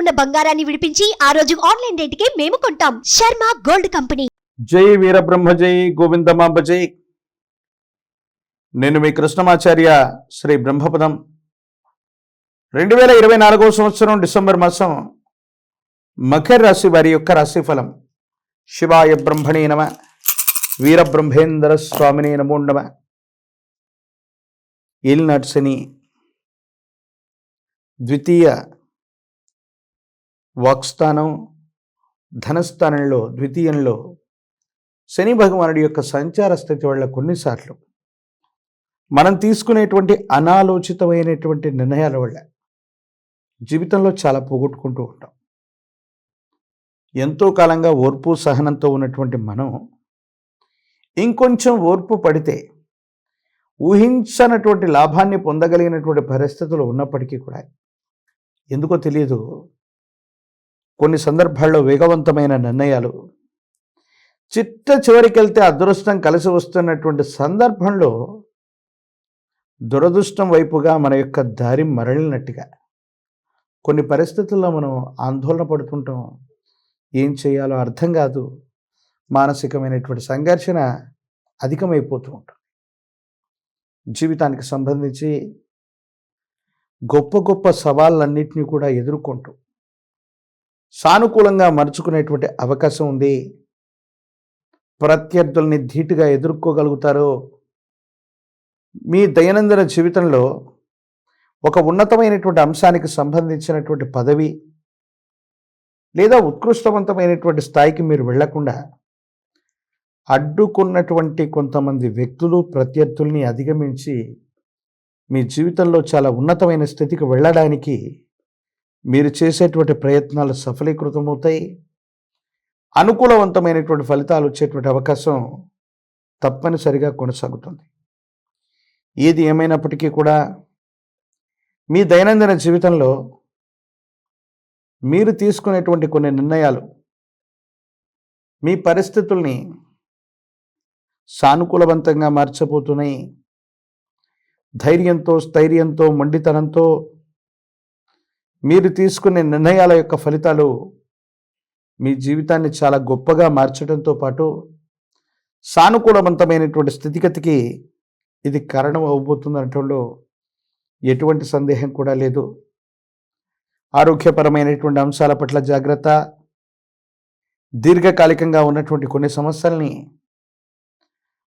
ఉన్న బంగారాన్ని విడిపించి ఆ రోజు ఆన్లైన్ రేటుకే మేము కొంటాం. Sharma gold company. జై వీరబ్రహ్మ జై గోవిందమాంబ జై. నేను మీ కృష్ణమాచార్య శ్రీ బ్రహ్మపదం. 2024వ సంవత్సరం డిసెంబర్ మాసం మకర రాశి వారి యొక్క రాశిఫలం. శివాయ బ్రహ్మణే నమ, వీరబ్రహ్మేంద్ర స్వామినే నమో నమ. ఏలినాటి శని ద్వితీయ వాక్స్థానం ధనస్థానంలో ద్వితీయంలో శని భగవానుడి యొక్క సంచార స్థితి వల్ల కొన్నిసార్లు మనం తీసుకునేటువంటి అనాలోచితమైనటువంటి నిర్ణయాల వల్ల జీవితంలో చాలా పోగొట్టుకుంటూ ఉంటాం. ఎంతో కాలంగా ఓర్పు సహనంతో ఉన్నటువంటి మనం ఇంకొంచెం ఓర్పు పడితే ఊహించనటువంటి లాభాన్ని పొందగలిగినటువంటి పరిస్థితులు ఉన్నప్పటికీ కూడా ఎందుకో తెలియదు, కొన్ని సందర్భాల్లో వేగవంతమైన నిర్ణయాలు చిట్ట చివరికి వెళ్తే అదృష్టం కలిసి వస్తున్నటువంటి సందర్భంలో దురదృష్టం వైపుగా మన యొక్క దారి మరలినట్టుగా కొన్ని పరిస్థితుల్లో మనం ఆందోళన పడుతుంటాం. ఏం చేయాలో అర్థం కాదు. మానసికమైనటువంటి సంఘర్షణ అధికమైపోతూ ఉంటుంది. జీవితానికి సంబంధించి గొప్ప గొప్ప సవాళ్ళన్నింటినీ కూడా ఎదుర్కొంటూ సానుకూలంగా మలుచుకునేటువంటి అవకాశం ఉంది. ప్రత్యర్థుల్ని ధీటుగా ఎదుర్కోగలుగుతారు. మీ దైనందిన జీవితంలో ఒక ఉన్నతమైనటువంటి అంశానికి సంబంధించినటువంటి పదవి లేదా ఉత్కృష్టవంతమైనటువంటి స్థాయికి మీరు వెళ్లకుండా అడ్డుకున్నటువంటి కొంతమంది వ్యక్తులు ప్రత్యర్థుల్ని అధిగమించి మీ జీవితంలో చాలా ఉన్నతమైన స్థితికి వెళ్ళడానికి మీరు చేసేటువంటి ప్రయత్నాలు సఫలీకృతమవుతాయి. అనుకూలవంతమైనటువంటి ఫలితాలు వచ్చేటువంటి అవకాశం తప్పనిసరిగా కొనసాగుతుంది. ఏది ఏమైనప్పటికీ కూడా మీ దైనందిన జీవితంలో మీరు తీసుకునేటువంటి కొన్ని నిర్ణయాలు మీ పరిస్థితుల్ని సానుకూలవంతంగా మార్చబోతున్నాయి. ధైర్యంతో, స్థైర్యంతో, మొండితనంతో మీరు తీసుకునే నిర్ణయాల యొక్క ఫలితాలు మీ జీవితాన్ని చాలా గొప్పగా మార్చడంతో పాటు సానుకూలవంతమైనటువంటి స్థితిగతికి ఇది కారణం అవబోతుంది అనటంలో ఎటువంటి సందేహం కూడా లేదు. ఆరోగ్యపరమైనటువంటి అంశాల పట్ల జాగ్రత్త. దీర్ఘకాలికంగా ఉన్నటువంటి కొన్ని సమస్యల్ని,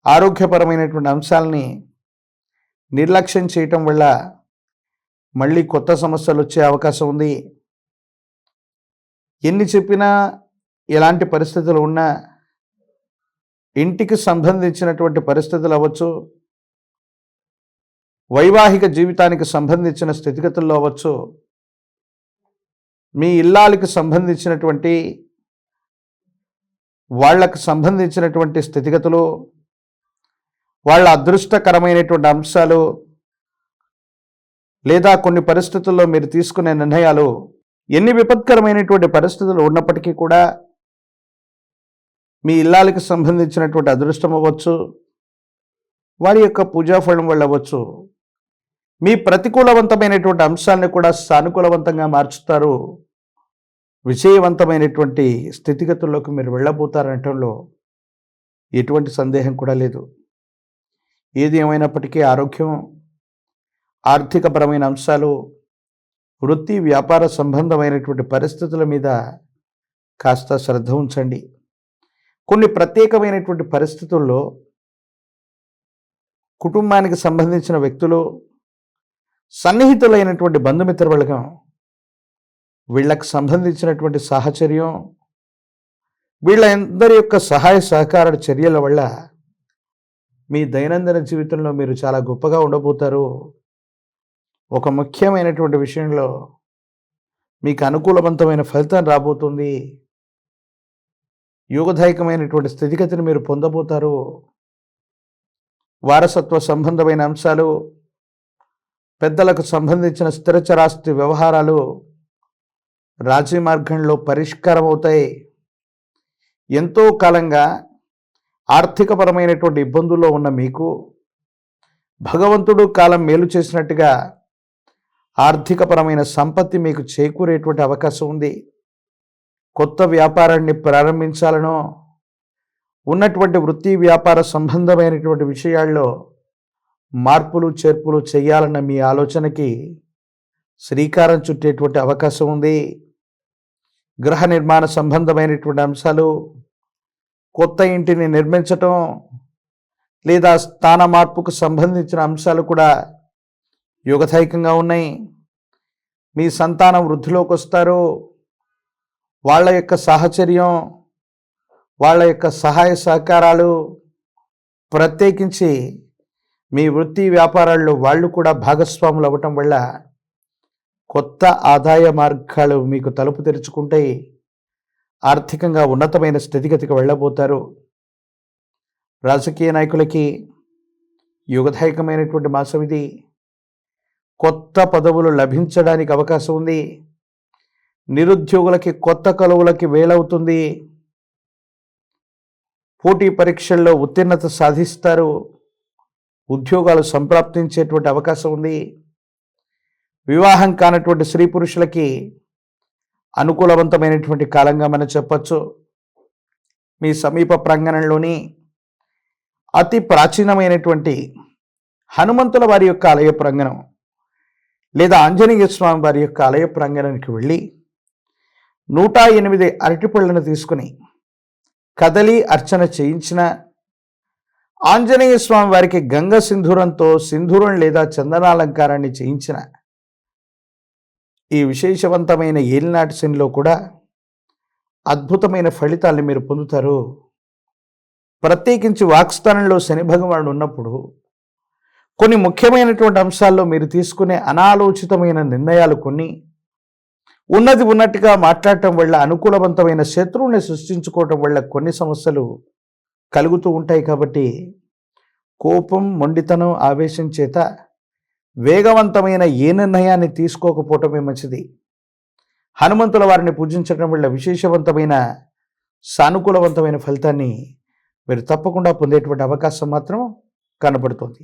ఆరోగ్యపరమైనటువంటి అంశాలని నిర్లక్ష్యం చేయటం వల్ల మళ్ళీ కొత్త సమస్యలు వచ్చే అవకాశం ఉంది. ఎన్ని చెప్పినా, ఎలాంటి పరిస్థితులు ఉన్నా, ఇంటికి సంబంధించినటువంటి పరిస్థితులు అవ్వచ్చు, వైవాహిక జీవితానికి సంబంధించిన స్థితిగతుల్లో అవ్వచ్చు, మీ ఇల్లాలకి సంబంధించినటువంటి వాళ్లకు సంబంధించినటువంటి స్థితిగతులు, వాళ్ళ అదృష్టకరమైనటువంటి అంశాలు లేదా కొన్ని పరిస్థితుల్లో మీరు తీసుకునే నిర్ణయాలు, ఎన్ని విపత్కరమైనటువంటి పరిస్థితులు ఉన్నప్పటికీ కూడా మీ ఇల్లాలకి సంబంధించినటువంటి అదృష్టం అవ్వచ్చు, వారి యొక్క పూజాఫలం వల్ల అవ్వచ్చు, మీ ప్రతికూలవంతమైనటువంటి అంశాలను కూడా సానుకూలవంతంగా మార్చుతారు. విజయవంతమైనటువంటి స్థితిగతుల్లోకి మీరు వెళ్ళబోతారనటంలో ఎటువంటి సందేహం కూడా లేదు. ఏది ఏమైనప్పటికీ ఆరోగ్యం, ఆర్థికపరమైన అంశాలు, వృత్తి వ్యాపార సంబంధమైనటువంటి పరిస్థితుల మీద కాస్త శ్రద్ధ ఉంచండి. కొన్ని ప్రత్యేకమైనటువంటి పరిస్థితుల్లో కుటుంబానికి సంబంధించిన వ్యక్తులు, సన్నిహితులైనటువంటి బంధుమిత్రవర్గం, వీళ్ళకు సంబంధించినటువంటి సాహచర్యం, వీళ్ళందరి యొక్క సహాయ సహకార చర్యల వల్ల మీ దైనందిన జీవితంలో మీరు చాలా గొప్పగా ఉండబోతారు. ఒక ముఖ్యమైనటువంటి విషయంలో మీకు అనుకూలవంతమైన ఫలితం రాబోతుంది. యోగదాయకమైనటువంటి స్థితిగతిని మీరు పొందబోతారు. వారసత్వ సంబంధమైన అంశాలు, పెద్దలకు సంబంధించిన స్థిరచరాస్తి వ్యవహారాలు రాజీ మార్గంలో పరిష్కారం అవుతాయి. ఎంతో కాలంగా ఆర్థికపరమైనటువంటి ఇబ్బందుల్లో ఉన్న మీకు భగవంతుడు కాలం మేలు చేసినట్టుగా ఆర్థికపరమైన సంపత్తి మీకు చేకూరేటువంటి అవకాశం ఉంది. కొత్త వ్యాపారాన్ని ప్రారంభించాలనో ఉన్నటువంటి వృత్తి వ్యాపార సంబంధమైనటువంటి విషయాల్లో మార్పులు చేర్పులు చేయాలన్న మీ ఆలోచనకి శ్రీకారం చుట్టేటువంటి అవకాశం ఉంది. గృహ నిర్మాణ సంబంధమైనటువంటి అంశాలు, కొత్త ఇంటిని నిర్మించటం లేదా స్థాన మార్పుకు సంబంధించిన అంశాలు కూడా యోగదాయకంగా ఉన్నాయి. మీ సంతానం వృద్ధిలోకి వస్తారు. వాళ్ళ యొక్క సాహచర్యం, వాళ్ళ యొక్క సహాయ సహకారాలు, ప్రత్యేకించి మీ వృత్తి వ్యాపారాల్లో వాళ్ళు కూడా భాగస్వాములు అవ్వటం వల్ల కొత్త ఆదాయ మార్గాలు మీకు తలుపు తెరుచుకుంటాయి. ఆర్థికంగా ఉన్నతమైన స్థితిగతికి వెళ్ళబోతారు. రాజకీయ నాయకులకి యుగదాయకమైనటువంటి మాసం ఇది. కొత్త పదవులు లభించడానికి అవకాశం ఉంది. నిరుద్యోగులకి కొత్త కొలువులకి వేలవుతుంది. పోటీ పరీక్షల్లో ఉత్తీర్ణత సాధిస్తారు. ఉద్యోగాలు సంప్రాప్తించేటువంటి అవకాశం ఉంది. వివాహం కానటువంటి స్త్రీ పురుషులకి అనుకూలవంతమైనటువంటి కాలంగా మనం చెప్పచ్చు. మీ సమీప ప్రాంగణంలోని అతి ప్రాచీనమైనటువంటి హనుమంతుల వారి యొక్క ఆలయ ప్రాంగణం లేదా ఆంజనేయ స్వామి వారి యొక్క ఆలయ ప్రాంగణానికి వెళ్ళి 108 అరటిపళ్ళను తీసుకుని కదలి అర్చన చేయించిన, ఆంజనేయ స్వామి వారికి గంగ సింధూరంతో సింధూరం లేదా చందనాలంకారాన్ని చేయించిన ఈ విశేషవంతమైన ఏలినాటి శనిలో కూడా అద్భుతమైన ఫలితాలను మీరు పొందుతారు. ప్రత్యేకించి వాక్స్థానంలో శని భగవానుడు ఉన్నప్పుడు కొన్ని ముఖ్యమైనటువంటి అంశాల్లో మీరు తీసుకునే అనాలోచితమైన నిర్ణయాలు కొన్ని ఉన్నది ఉన్నట్టుగా మాట్లాడటం వల్ల అనుకూలవంతమైన శత్రువుని సృష్టించుకోవటం వల్ల కొన్ని సమస్యలు కలుగుతూ ఉంటాయి. కాబట్టి కోపం, మొండితనం, ఆవేశం చేత వేగవంతమైన ఏ నిర్ణయాన్ని తీసుకోకపోవటమే మంచిది. హనుమంతుల వారిని పూజించడం వల్ల విశేషవంతమైన సానుకూలవంతమైన ఫలితాన్ని మీరు తప్పకుండా పొందేటువంటి అవకాశం మాత్రం కనబడుతుంది.